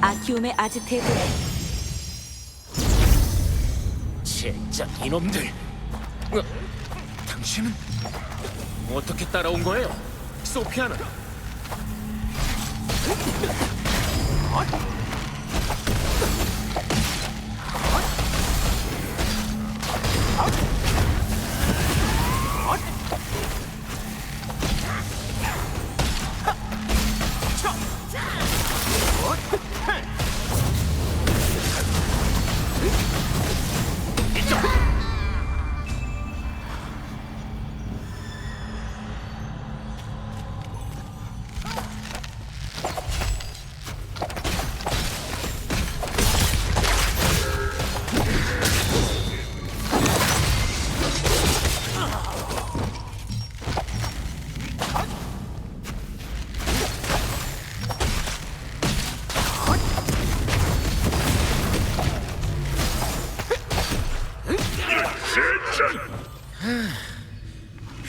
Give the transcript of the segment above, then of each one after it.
아티움의 아지테르. 젠장 이놈들! 당신은 어떻게 따라온 거예요? 소피아는?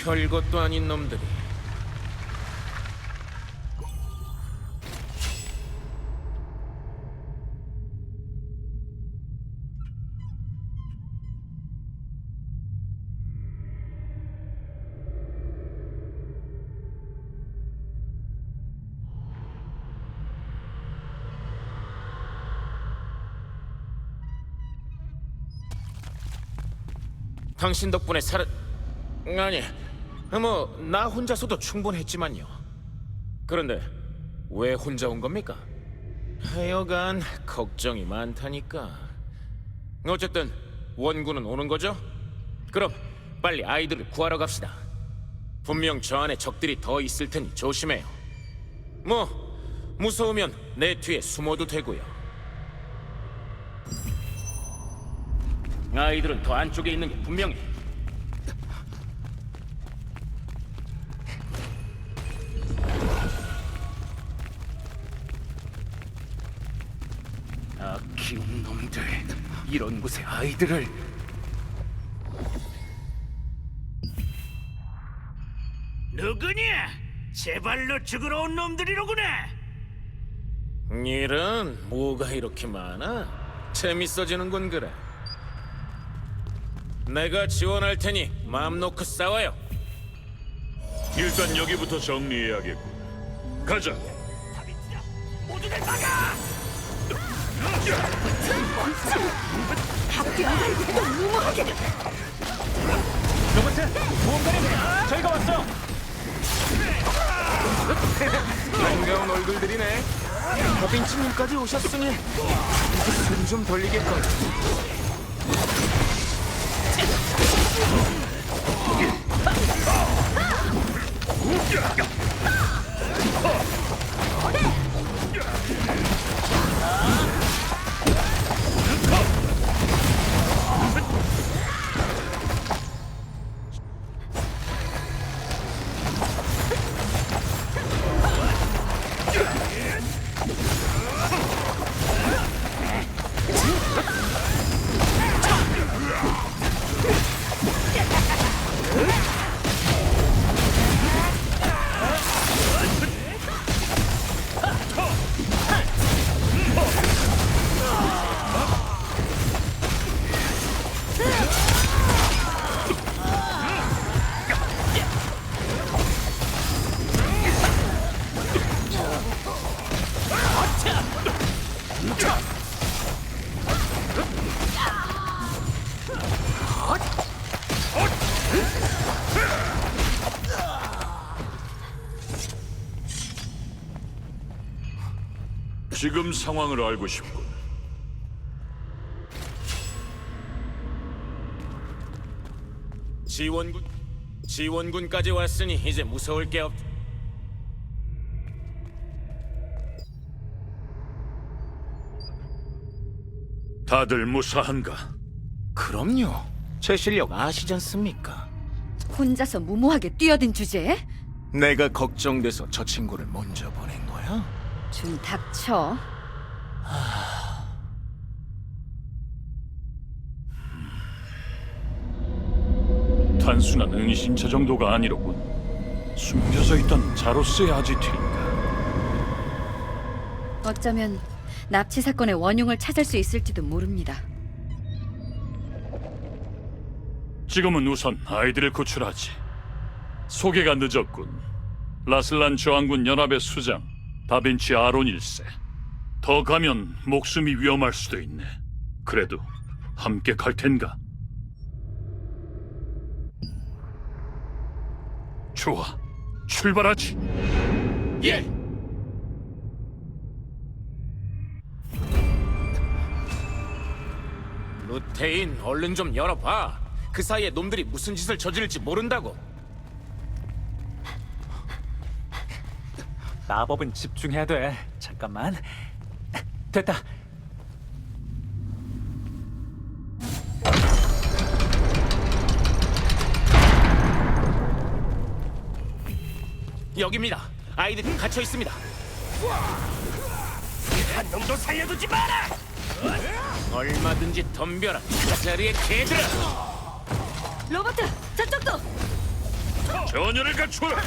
별것도 아닌 놈들이. 당신 덕분에 아니, 뭐 나 혼자서도 충분했지만요. 그런데 왜 혼자 온 겁니까? 하여간 걱정이 많다니까. 어쨌든 원군은 오는 거죠? 그럼 빨리 아이들을 구하러 갑시다. 분명 저 안에 적들이 더 있을 테니 조심해요. 뭐 무서우면 내 뒤에 숨어도 되고요. 아이들은 더 안쪽에 있는 게 분명해. 키운 놈들, 이런 곳에 아이들을. 누구냐? 제발로 죽으러 온 놈들이로구나. 일은 뭐가 이렇게 많아? 재밌어지는군. 그래, 내가 지원할 테니 마음 놓고 싸워요. 일단 여기부터 정리해야겠군. 가자. 다비치야, 모두들 막아! 로버트, 무언가를 저희가 왔어. 반가운 얼굴들이네. 더빙치님까지 오셨으니 이제 숨 좀 돌리겠군. 지금 상황을 알고 싶군. 지원군까지 왔으니 이제 무서울 게 없. 다들 무사한가? 그럼요. 제 실력 아시지 않습니까? 혼자서 무모하게 뛰어든 주제에? 내가 걱정돼서 저 친구를 먼저 보낸 거야? 좀 닥쳐. 단순한 은신처 정도가 아니로군. 숨겨져 있던 자로스의 아지트인가? 어쩌면 납치 사건의 원흉을 찾을 수 있을지도 모릅니다. 지금은 우선 아이들을 구출하지. 소개가 늦었군. 라슬란 저항군 연합의 수장 다빈치 아론 1세. 더 가면 목숨이 위험할 수도 있네. 그래도 함께 갈 텐가? 좋아, 출발하지. 예. 루테인, 얼른 좀 열어봐. 그 사이에 놈들이 무슨 짓을 저지를지 모른다고. 마법은 집중해야 돼. 잠깐만. 됐다. 여기입니다. 아이들이 갇혀 있습니다. 한 놈도 살려두지 마라. 얼마든지 덤벼라, 가자리의 개들아. 로버트, 저쪽도! 전열을 갖추어라.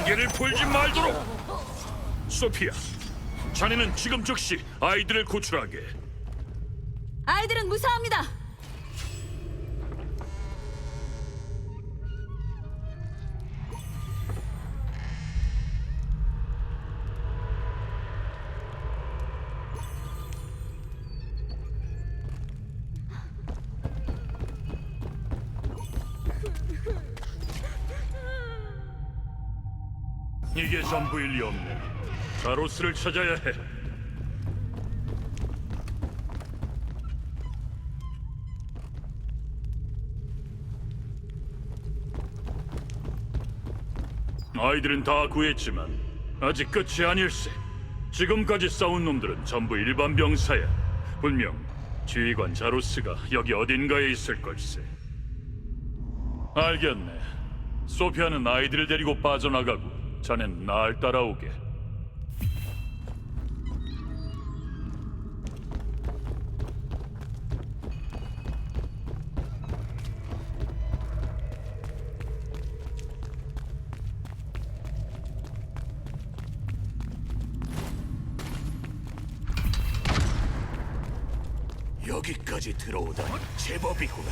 경계를 풀지 말도록. 소피아, 자네는 지금 즉시 아이들을 구출하게. 아이들은 무사합니다. 이게 전부일 리 없네. 자로스를 찾아야 해. 아이들은 다 구했지만 아직 끝이 아닐세. 지금까지 싸운 놈들은 전부 일반 병사야. 분명 지휘관 자로스가 여기 어딘가에 있을 걸세. 알겠네. 소피아는 아이들을 데리고 빠져나가고 자넨 날 따라오게. 여기까지 들어오다니 제법이구나.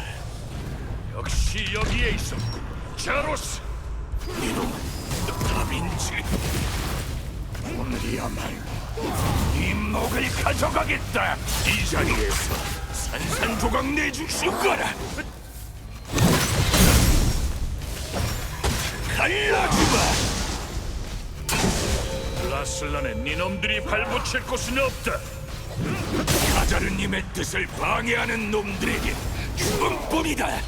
역시 여기에 있었군. 자로스. 이놈은 다빈치. 오늘이야말로 네 목을 가져가겠다. 이 자리에서 산산조각 내주실 거라. 갈라주마. 라슬란에 니놈들이 발붙일 곳은 없다. 가자르님의 뜻을 방해하는 놈들에게 죽음뿐이다.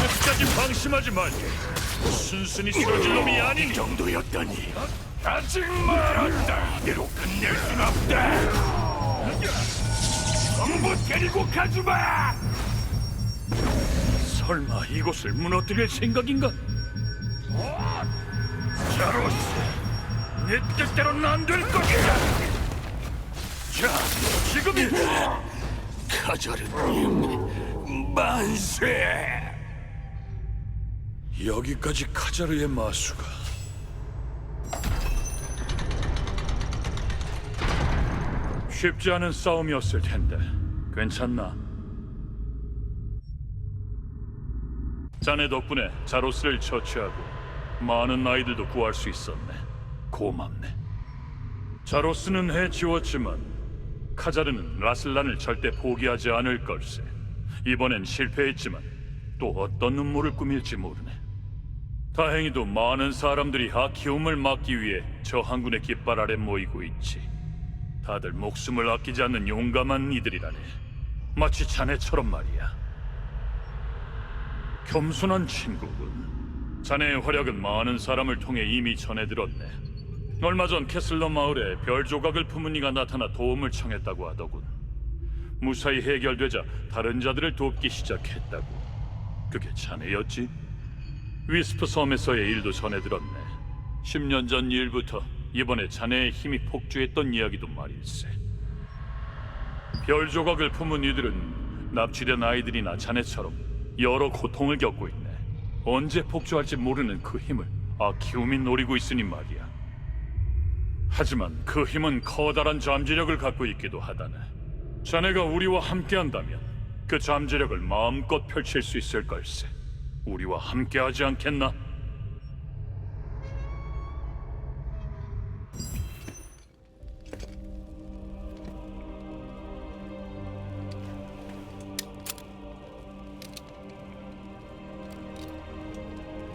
끝까지 방심하지 말게. 순순히 쓰러질 놈이 이 아니니. 정도였다니. 아직 멀었다. 이대로 끝낼 순 없다. 전부 데리고 가주마. 설마 이곳을 무너뜨릴 생각인가? 자로스, 내 뜻대로는 안 될 것이다. 자, 지금이다. 가자르님 만세. 여기까지 카자르의 마수가. 쉽지 않은 싸움이었을 텐데 괜찮나? 자네 덕분에 자로스를 처치하고 많은 아이들도 구할 수 있었네. 고맙네. 자로스는 해치웠지만 카자르는 라슬란을 절대 포기하지 않을 걸세. 이번엔 실패했지만 또 어떤 음모를 꾸밀지 모르네. 다행히도 많은 사람들이 아키움을 막기 위해 저 항군의 깃발 아래 모이고 있지. 다들 목숨을 아끼지 않는 용감한 이들이라네. 마치 자네처럼 말이야. 겸손한 친구군. 자네의 활약은 많은 사람을 통해 이미 전해 들었네. 얼마 전 캐슬러 마을에 별 조각을 품은 이가 나타나 도움을 청했다고 하더군. 무사히 해결되자 다른 자들을 돕기 시작했다고. 그게 자네였지? 위스프 섬에서의 일도 전해 들었네. 10년 전 일부터 이번에 자네의 힘이 폭주했던 이야기도 말일세. 별 조각을 품은 이들은 납치된 아이들이나 자네처럼 여러 고통을 겪고 있네. 언제 폭주할지 모르는 그 힘을 아키움이 노리고 있으니 말이야. 하지만 그 힘은 커다란 잠재력을 갖고 있기도 하다네. 자네가 우리와 함께한다면 그 잠재력을 마음껏 펼칠 수 있을 걸세. 우리와 함께하지 않겠나?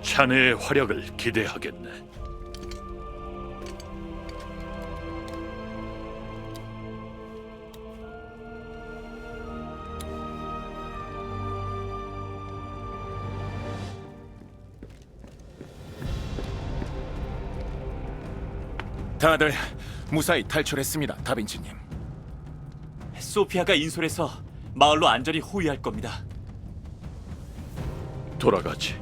자네의 활약을 기대하겠네. 다들 무사히 탈출했습니다, 다빈치님. 소피아가 인솔해서 마을로 안전히 호위할 겁니다. 돌아가지.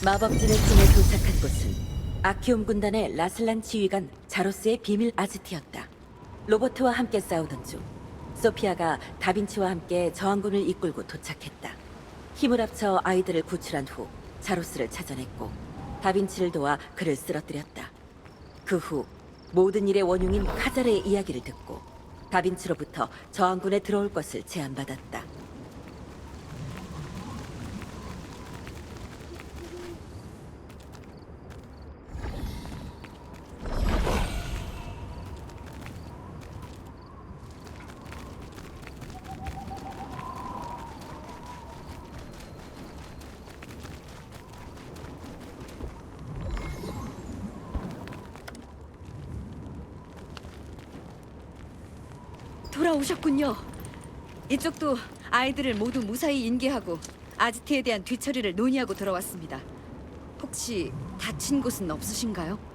마법진의 팀에 도착한 곳은 아키움 군단의 라슬란 지휘관 자로스의 비밀 아지트였다. 로버트와 함께 싸우던 중 소피아가 다빈치와 함께 저항군을 이끌고 도착했다. 힘을 합쳐 아이들을 구출한 후 자로스를 찾아냈고 다빈치를 도와 그를 쓰러뜨렸다. 그 후 모든 일의 원흉인 카자르의 이야기를 듣고 다빈치로부터 저항군에 들어올 것을 제안받았다. 돌아오셨군요. 이쪽도 아이들을 모두 무사히 인계하고 아지트에 대한 뒤처리를 논의하고 들어왔습니다. 혹시 다친 곳은 없으신가요?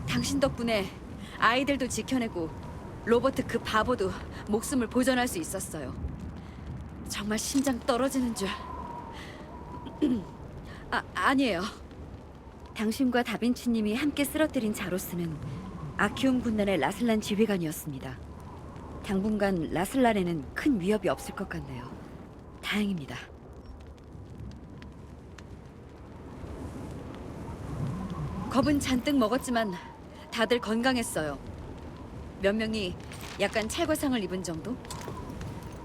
당신 덕분에 아이들도 지켜내고 로버트 그 바보도 목숨을 보존할 수 있었어요. 정말 심장 떨어지는 줄. 아니에요. 당신과 다빈치님이 함께 쓰러뜨린 자로스는 아키움 군단의 라슬란 지휘관이었습니다. 당분간 라슬란에는 큰 위협이 없을 것 같네요. 다행입니다. 겁은 잔뜩 먹었지만 다들 건강했어요. 몇 명이 약간 찰과상을 입은 정도?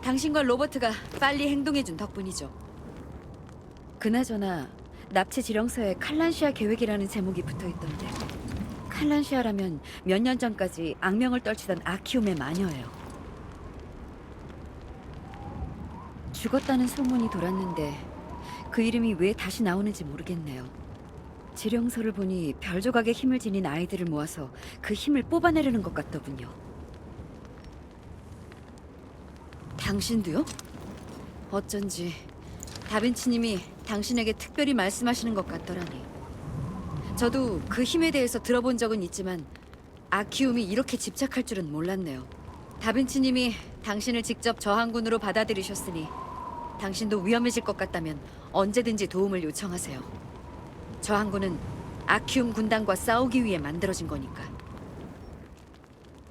당신과 로버트가 빨리 행동해준 덕분이죠. 그나저나 납치 지령서에 칼란시아 계획이라는 제목이 붙어있던데 칼란시아라면 몇 년 전까지 악명을 떨치던 아키움의 마녀예요. 죽었다는 소문이 돌았는데 그 이름이 왜 다시 나오는지 모르겠네요. 지령서를 보니 별 조각의 힘을 지닌 아이들을 모아서 그 힘을 뽑아내려는 것 같더군요. 당신도요? 어쩐지 다빈치님이 당신에게 특별히 말씀하시는 것 같더라니. 저도 그 힘에 대해서 들어본 적은 있지만 아키움이 이렇게 집착할 줄은 몰랐네요. 다빈치님이 당신을 직접 저항군으로 받아들이셨으니 당신도 위험해질 것 같다면 언제든지 도움을 요청하세요. 저항군은 아키움 군단과 싸우기 위해 만들어진 거니까.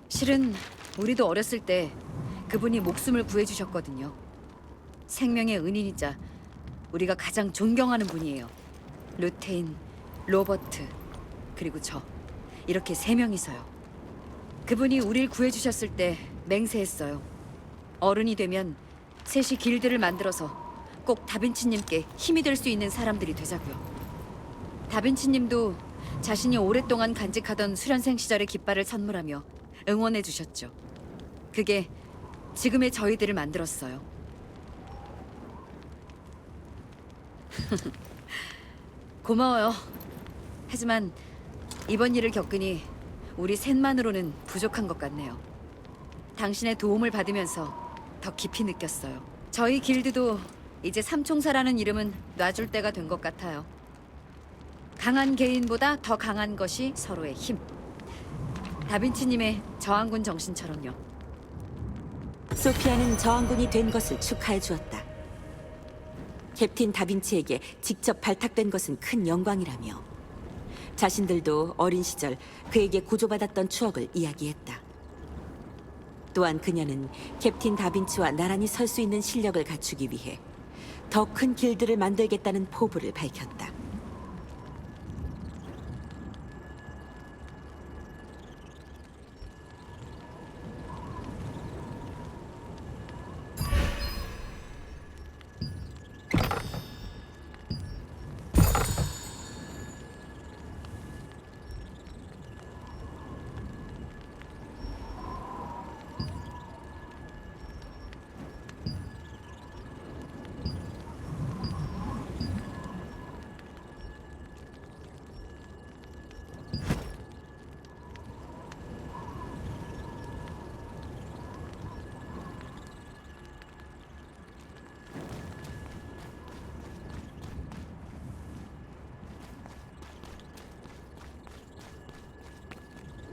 실은 우리도 어렸을 때 그분이 목숨을 구해주셨거든요. 생명의 은인이자 우리가 가장 존경하는 분이에요. 루테인, 로버트, 그리고 저. 이렇게 3명이서요. 그분이 우릴 구해주셨을 때 맹세했어요. 어른이 되면 셋이 길드를 만들어서 꼭 다빈치님께 힘이 될 수 있는 사람들이 되자고요. 다빈치님도 자신이 오랫동안 간직하던 수련생 시절의 깃발을 선물하며 응원해 주셨죠. 그게 지금의 저희들을 만들었어요. 고마워요. 하지만 이번 일을 겪으니 우리 셋만으로는 부족한 것 같네요. 당신의 도움을 받으면서 더 깊이 느꼈어요. 저희 길드도 이제 삼총사라는 이름은 놔줄 때가 된 것 같아요. 강한 개인보다 더 강한 것이 서로의 힘. 다빈치님의 저항군 정신처럼요. 소피아는 저항군이 된 것을 축하해 주었다. 캡틴 다빈치에게 직접 발탁된 것은 큰 영광이라며 자신들도 어린 시절 그에게 구조받았던 추억을 이야기했다. 또한 그녀는 캡틴 다빈치와 나란히 설 수 있는 실력을 갖추기 위해 더 큰 길드를 만들겠다는 포부를 밝혔다.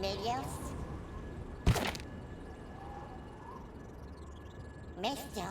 Medios. Mesto.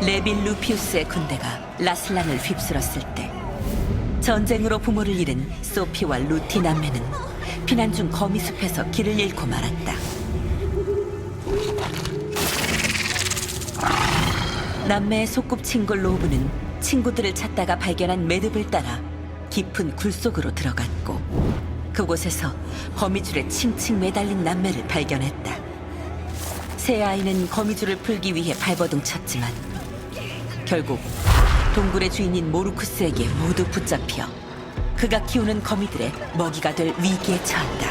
레빈 루피우스의 군대가 라슬란을 휩쓸었을 때 전쟁으로 부모를 잃은 소피와 루티 남매는 피난 중 거미숲에서 길을 잃고 말았다. 남매의 소꿉친구 로브는 친구들을 찾다가 발견한 매듭을 따라 깊은 굴 속으로 들어갔고 그곳에서 거미줄에 칭칭 매달린 남매를 발견했다. 세 아이는 거미줄을 풀기 위해 발버둥 쳤지만 결국 동굴의 주인인 모루쿠스에게 모두 붙잡혀 그가 키우는 거미들의 먹이가 될 위기에 처한다.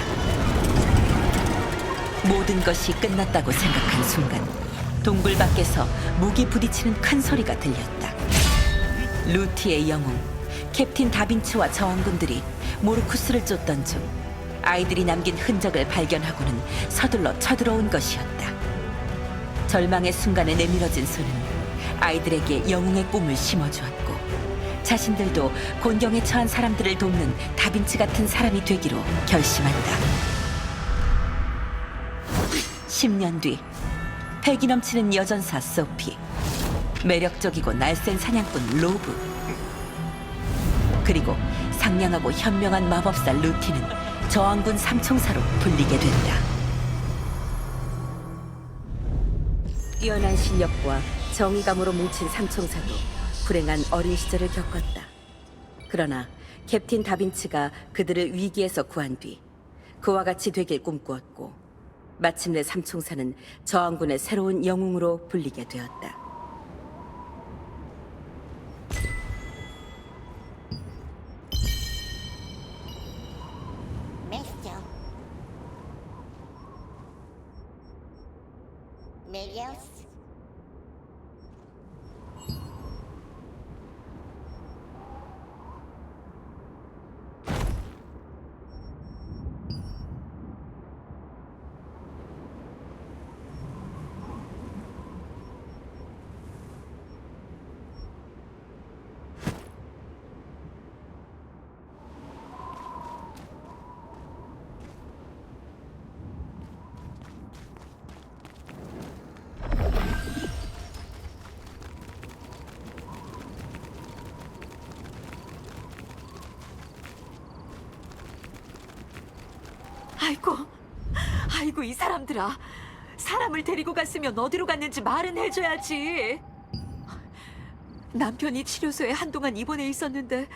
모든 것이 끝났다고 생각한 순간 동굴 밖에서 무기 부딪히는 큰 소리가 들렸다. 루티의 영웅 캡틴 다빈치와 저항군들이 모르쿠스를 쫓던 중 아이들이 남긴 흔적을 발견하고는 서둘러 쳐들어온 것이었다. 절망의 순간에 내밀어진 손은 아이들에게 영웅의 꿈을 심어주었고 자신들도 곤경에 처한 사람들을 돕는 다빈치 같은 사람이 되기로 결심한다. 10년 뒤 패기 넘치는 여전사 소피, 매력적이고 날쌘 사냥꾼 로브, 그리고 상냥하고 현명한 마법사 루티는 저항군 삼총사로 불리게 된다. 뛰어난 실력과 정의감으로 뭉친 삼총사도 불행한 어린 시절을 겪었다. 그러나 캡틴 다빈치가 그들을 위기에서 구한 뒤 그와 같이 되길 꿈꾸었고 마침내 삼총사는 저항군의 새로운 영웅으로 불리게 되었다. Medios. 아이고 이 사람들아. 사람을 데리고 갔으면 어디로 갔는지 말은 해줘야지. 남편이 치료소에 한동안 입원해 있었는데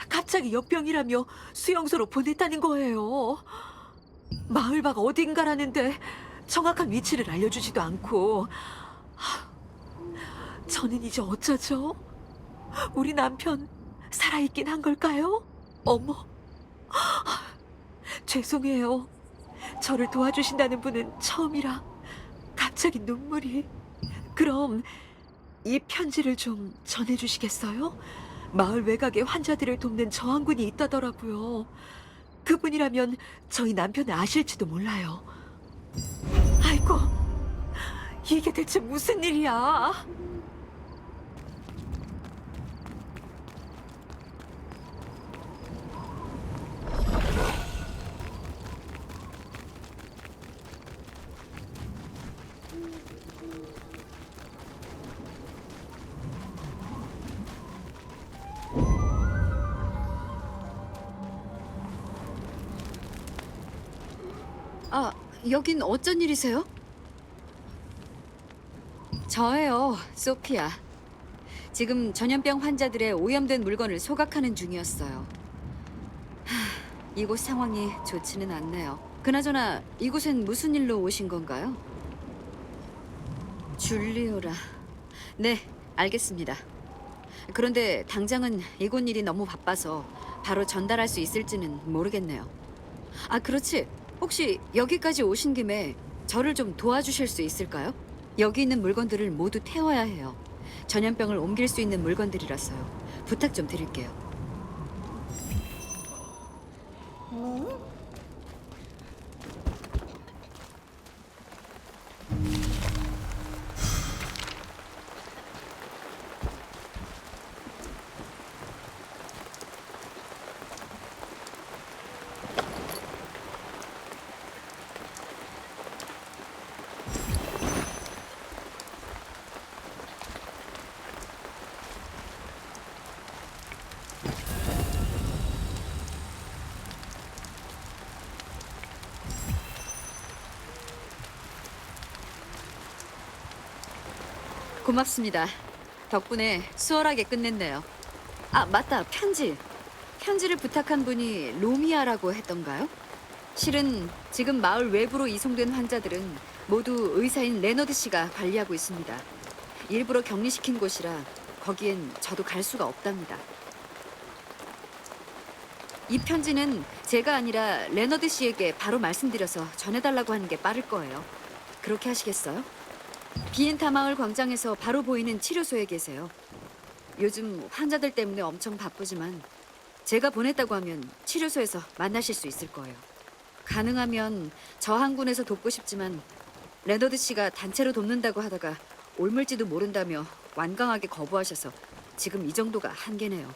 갑자기 역병이라며 수용소로 보냈다는 거예요. 마을 밖 어딘가라는데 정확한 위치를 알려주지도 않고. 저는 이제 어쩌죠? 우리 남편 살아있긴 한 걸까요? 어머, 죄송해요. 저를 도와주신다는 분은 처음이라 갑자기 눈물이. 그럼 이 편지를 좀 전해주시겠어요? 마을 외곽에 환자들을 돕는 저항군이 있다더라고요. 그분이라면 저희 남편을 아실지도 몰라요. 아이고, 이게 대체 무슨 일이야? 아, 여긴 어쩐 일이세요? 저예요, 소피아. 지금 전염병 환자들의 오염된 물건을 소각하는 중이었어요. 이곳 상황이 좋지는 않네요. 그나저나 이곳엔 무슨 일로 오신 건가요? 줄리오라. 네, 알겠습니다. 그런데 당장은 이곳 일이 너무 바빠서 바로 전달할 수 있을지는 모르겠네요. 아, 그렇지. 혹시 여기까지 오신 김에 저를 좀 도와주실 수 있을까요? 여기 있는 물건들을 모두 태워야 해요. 전염병을 옮길 수 있는 물건들이라서요. 부탁 좀 드릴게요. 고맙습니다. 덕분에 수월하게 끝냈네요. 아, 맞다. 편지를 부탁한 분이 로미아라고 했던가요? 실은 지금 마을 외부로 이송된 환자들은 모두 의사인 레너드 씨가 관리하고 있습니다. 일부러 격리시킨 곳이라 거기엔 저도 갈 수가 없답니다. 이 편지는 제가 아니라 레너드 씨에게 바로 말씀드려서 전해달라고 하는 게 빠를 거예요. 그렇게 하시겠어요? 비엔타 마을 광장에서 바로 보이는 치료소에 계세요. 요즘 환자들 때문에 엄청 바쁘지만 제가 보냈다고 하면 치료소에서 만나실 수 있을 거예요. 가능하면 저 항군에서 돕고 싶지만 레너드 씨가 단체로 돕는다고 하다가 옮을지도 모른다며 완강하게 거부하셔서 지금 이 정도가 한계네요.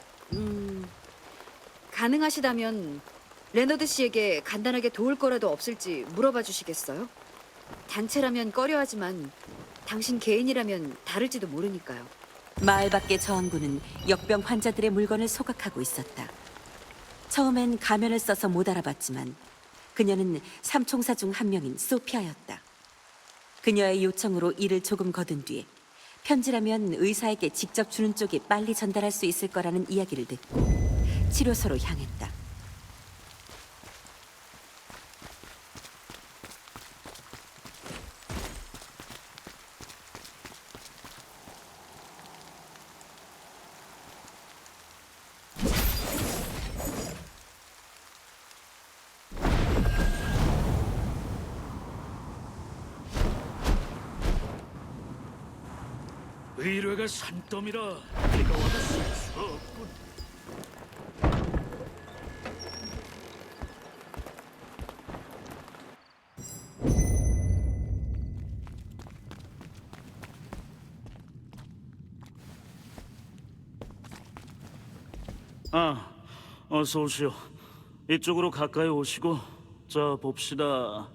가능하시다면 레너드 씨에게 간단하게 도울 거라도 없을지 물어봐 주시겠어요? 단체라면 꺼려하지만 당신 개인이라면 다를지도 모르니까요. 마을 밖의 저항군은 역병 환자들의 물건을 소각하고 있었다. 처음엔 가면을 써서 못 알아봤지만 그녀는 삼총사 중 한 명인 소피아였다. 그녀의 요청으로 일을 조금 거둔 뒤에 편지라면 의사에게 직접 주는 쪽이 빨리 전달할 수 있을 거라는 이야기를 듣고 치료소로 향했다. 의뢰가 산더미라 내가 와도 쓸 수 없군. 어서 오시오. 이쪽으로 가까이 오시고. 자, 봅시다.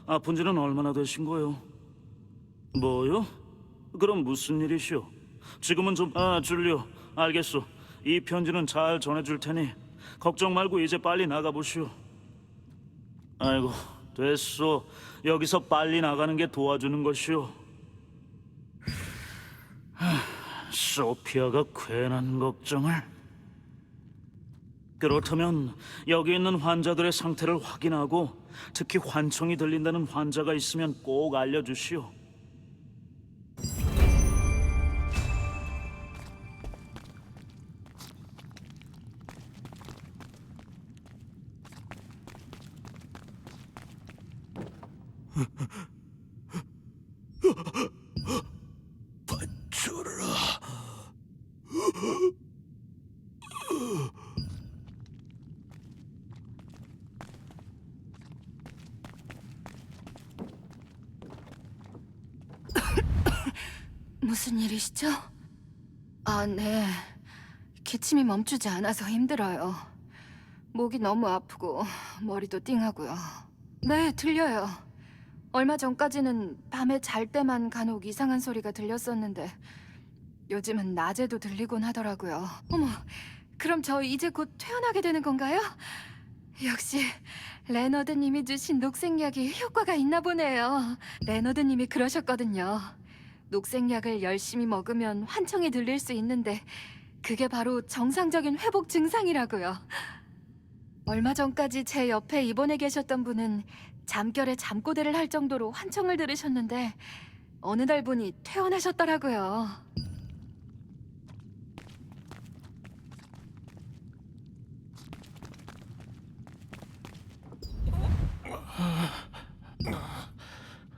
아픈 지는 얼마나 되신 거요? 뭐요? 그럼 무슨 일이시오? 지금은 좀... 줄리오, 알겠소. 이 편지는 잘 전해줄 테니 걱정 말고 이제 빨리 나가보시오. 아이고, 됐소. 여기서 빨리 나가는 게 도와주는 것이오. 소피아가 괜한 걱정을... 그렇다면 여기 있는 환자들의 상태를 확인하고 특히 환청이 들린다는 환자가 있으면 꼭 알려주시오. 받쳐라. 무슨 일이시죠? 네. 기침이 멈추지 않아서 힘들어요. 목이 너무 아프고 머리도 띵하고요. 네, 들려요. 얼마 전까지는 밤에 잘 때만 간혹 이상한 소리가 들렸었는데 요즘은 낮에도 들리곤 하더라고요. 어머, 그럼 저 이제 곧 퇴원하게 되는 건가요? 역시 레너드님이 주신 녹색약이 효과가 있나 보네요. 레너드님이 그러셨거든요. 녹색약을 열심히 먹으면 환청이 들릴 수 있는데 그게 바로 정상적인 회복 증상이라고요. 얼마 전까지 제 옆에 입원해 계셨던 분은 잠결에 잠꼬대를 할 정도로 환청을 들으셨는데 어느 날 보니 퇴원하셨더라고요.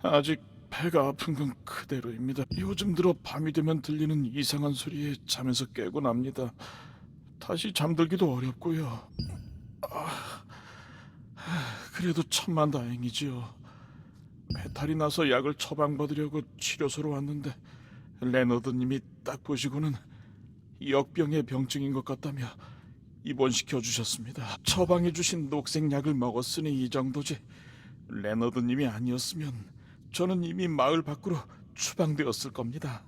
아직 배가 아픈 건 그대로입니다. 요즘 들어 밤이 되면 들리는 이상한 소리에 잠에서 깨고 납니다. 다시 잠들기도 어렵고요. 그래도 천만다행이지요. 배탈이 나서 약을 처방받으려고 치료소로 왔는데 레너드님이 딱 보시고는 역병의 병증인 것 같다며 입원시켜 주셨습니다. 처방해 주신 녹색약을 먹었으니 이 정도지. 레너드님이 아니었으면 저는 이미 마을 밖으로 추방되었을 겁니다.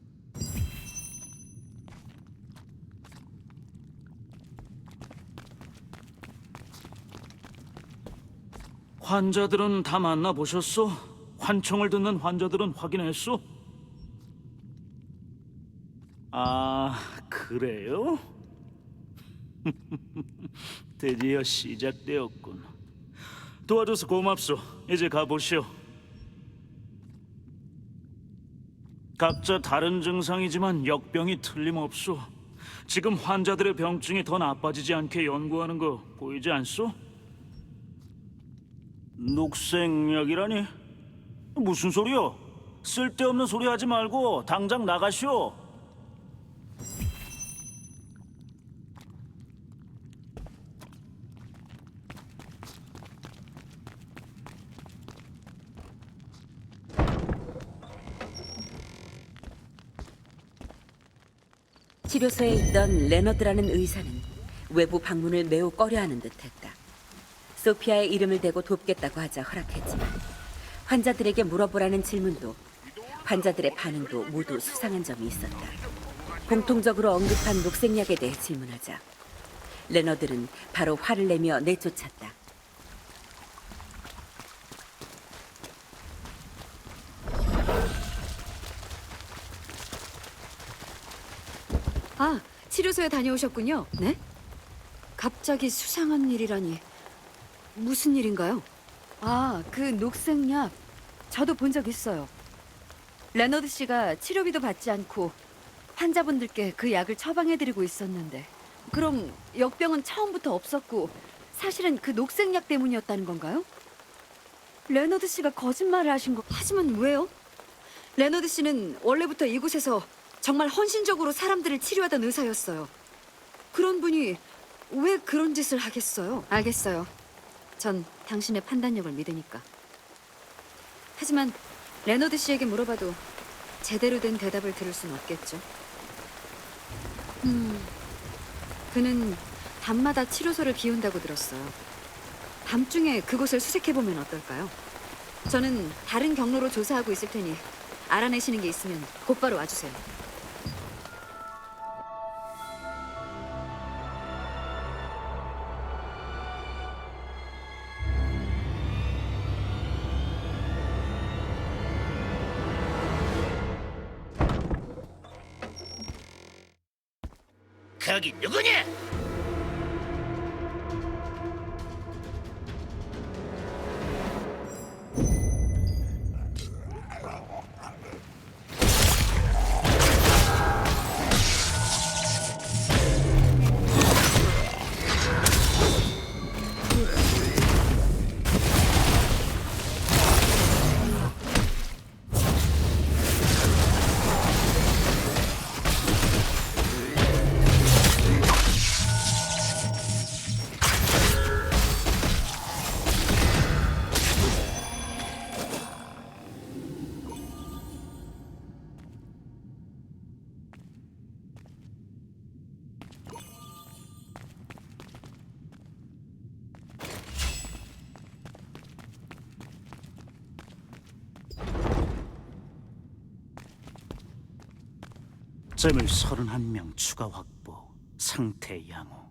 환자들은 다 만나보셨소? 환청을 듣는 환자들은 확인했소? 그래요? 드디어 시작되었군. 도와줘서 고맙소. 이제 가보시오. 각자 다른 증상이지만 역병이 틀림없소. 지금 환자들의 병증이 더 나빠지지 않게 연구하는 거 보이지 않소? 녹색약이라니? 무슨 소리야? 쓸데없는 소리 하지 말고 당장 나가시오. 치료소에 있던 레너드라는 의사는 외부 방문을 매우 꺼려하는 듯했다. 소피아의 이름을 대고 돕겠다고 하자 허락했지만 환자들에게 물어보라는 질문도 환자들의 반응도 모두 수상한 점이 있었다. 공통적으로 언급한 녹색약에 대해 질문하자 레너드는 바로 화를 내며 내쫓았다. 아, 치료소에 다녀오셨군요. 네? 갑자기 수상한 일이라니. 무슨 일인가요? 아, 그 녹색약. 저도 본 적 있어요. 레너드 씨가 치료비도 받지 않고 환자분들께 그 약을 처방해드리고 있었는데 그럼 역병은 처음부터 없었고 사실은 그 녹색약 때문이었다는 건가요? 레너드 씨가 거짓말을 하신 거. 하지만 왜요? 레너드 씨는 원래부터 이곳에서 정말 헌신적으로 사람들을 치료하던 의사였어요. 그런 분이 왜 그런 짓을 하겠어요? 알겠어요. 전 당신의 판단력을 믿으니까. 하지만 레너드 씨에게 물어봐도 제대로 된 대답을 들을 순 없겠죠. 그는 밤마다 치료소를 비운다고 들었어요. 밤중에 그곳을 수색해보면 어떨까요? 저는 다른 경로로 조사하고 있을 테니 알아내시는 게 있으면 곧바로 와주세요. 거기 누구냐? 잼을 31명 추가 확보, 상태 양호,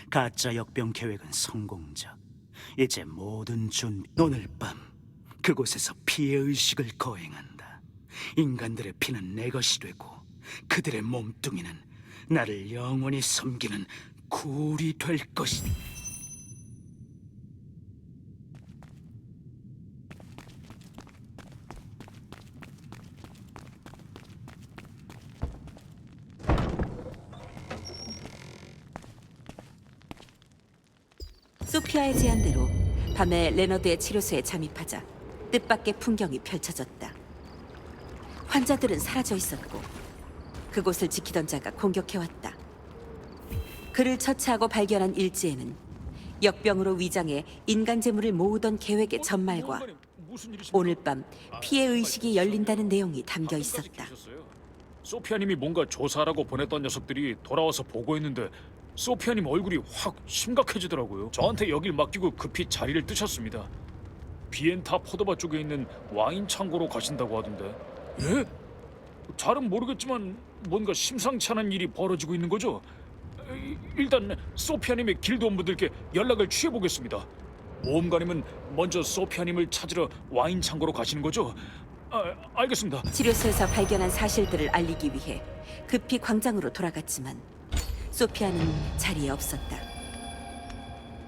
가짜 역병 계획은 성공적. 이제 모든 준비. 오늘 밤 그곳에서 피해의식을 거행한다. 인간들의 피는 내 것이 되고 그들의 몸뚱이는 나를 영원히 섬기는 굴이 될 것이다. 소피아의 제안대로 밤에 레너드의 치료소에 잠입하자 뜻밖의 풍경이 펼쳐졌다. 환자들은 사라져 있었고 그곳을 지키던 자가 공격해왔다. 그를 처치하고 발견한 일지에는 역병으로 위장해 인간 재물을 모으던 계획의 전말과 오늘 밤 피해 의식이 열린다는 내용이 담겨 있었다. 소피아님이 뭔가 조사하라고 보냈던 녀석들이 돌아와서 보고했는데 소피아님 얼굴이 확 심각해지더라고요. 저한테 여길 맡기고 급히 자리를 뜨셨습니다. 비엔타 포도밭 쪽에 있는 와인 창고로 가신다고 하던데. 예? 잘은 모르겠지만 뭔가 심상치 않은 일이 벌어지고 있는 거죠? 일단 소피아님의 길드 원분들께 연락을 취해보겠습니다. 모험가님은 먼저 소피아님을 찾으러 와인 창고로 가시는 거죠? 알겠습니다. 치료소에서 발견한 사실들을 알리기 위해 급히 광장으로 돌아갔지만 소피아는 자리에 없었다.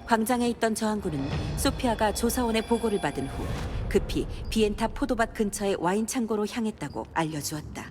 광장에 있던 저항군은 소피아가 조사원의 보고를 받은 후 급히 비엔타 포도밭 근처의 와인 창고로 향했다고 알려주었다.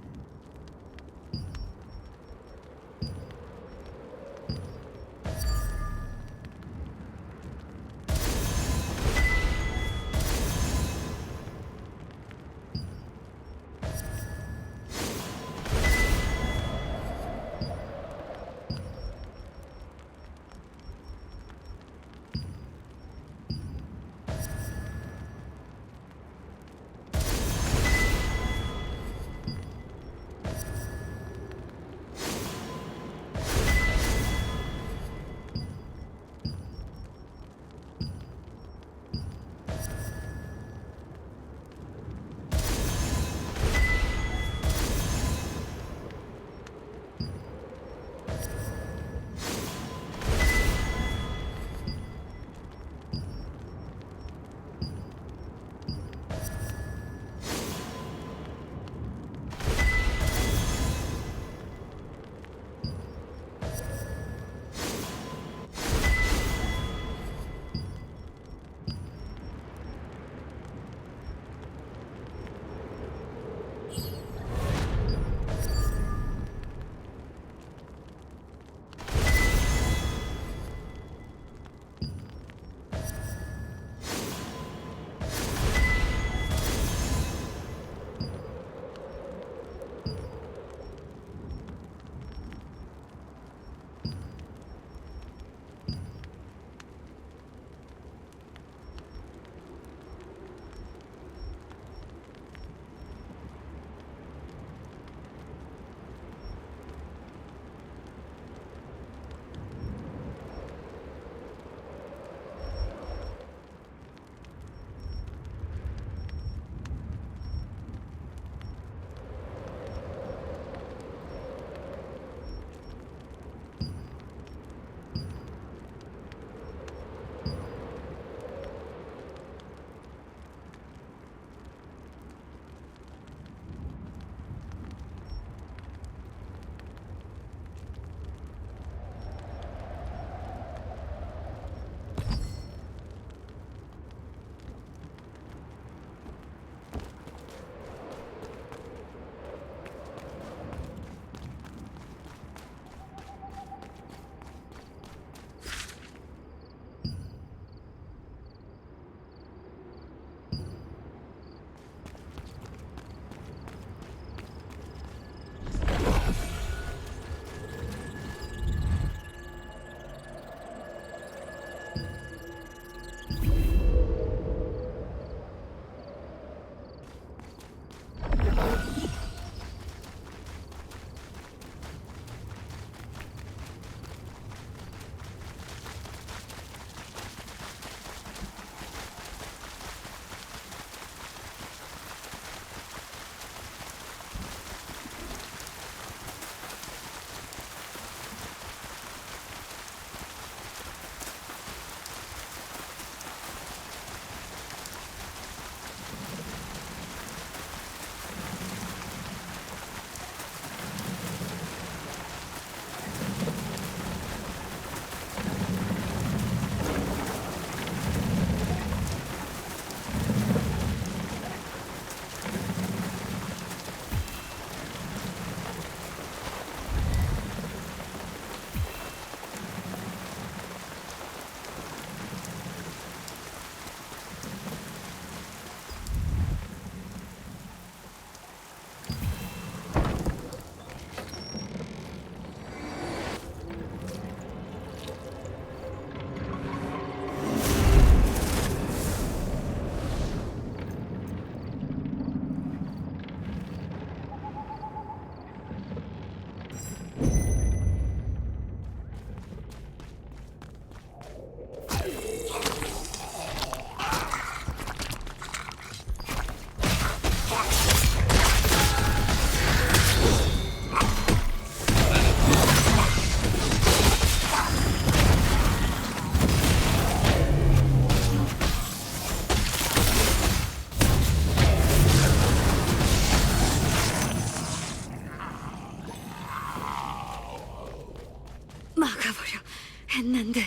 했는데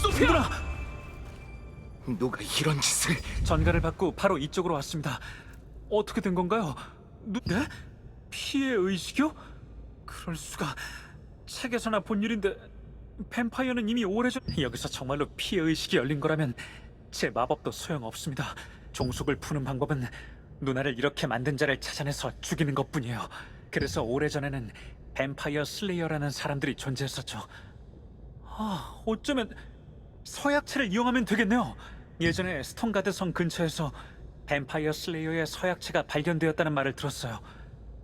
소피아! 누가 이런 짓을? 전가를 받고 바로 이쪽으로 왔습니다. 어떻게 된 건가요? 네? 피해 의식이요? 그럴 수가. 책에서나 본 일인데 뱀파이어는 이미 오래전 여기서 정말로 피해 의식이 열린 거라면 제 마법도 소용없습니다. 종속을 푸는 방법은 누나를 이렇게 만든 자를 찾아내서 죽이는 것뿐이에요. 그래서 오래전에는 뱀파이어 슬레이어라는 사람들이 존재했었죠. 아, 어쩌면 서약체를 이용하면 되겠네요. 예전에 스톤가드 성 근처에서 뱀파이어 슬레이어의 서약체가 발견되었다는 말을 들었어요.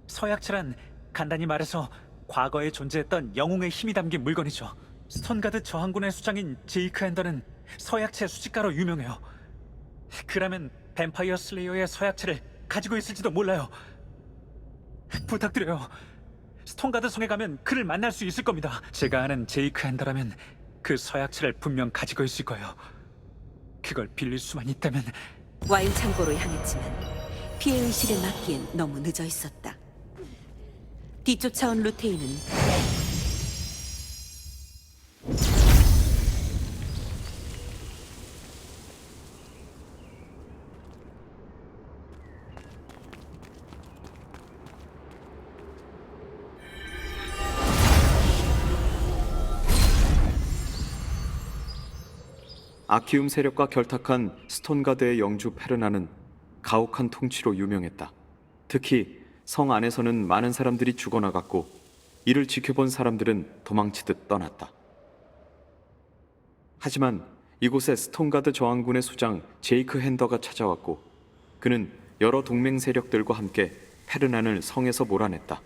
서약체란 간단히 말해서 과거에 존재했던 영웅의 힘이 담긴 물건이죠. 스톤가드 저항군의 수장인 제이크 핸더는 서약체 수집가로 유명해요. 그라면 뱀파이어 슬레이어의 서약체를 가지고 있을지도 몰라요. 부탁드려요. 스톤가드 성에 가면 그를 만날 수 있을 겁니다. 제가 아는 제이크 핸더라면 그 서약체를 분명 가지고 있을 거예요. 그걸 빌릴 수만 있다면. 와인 창고로 향했지만 피해 의식을 막기엔 너무 늦어 있었다. 뒤쫓아온 루테인은 아키움 세력과 결탁한 스톤가드의 영주 페르나는 가혹한 통치로 유명했다. 특히 성 안에서는 많은 사람들이 죽어나갔고 이를 지켜본 사람들은 도망치듯 떠났다. 하지만 이곳에 스톤가드 저항군의 수장 제이크 핸더가 찾아왔고 그는 여러 동맹 세력들과 함께 페르난을 성에서 몰아냈다.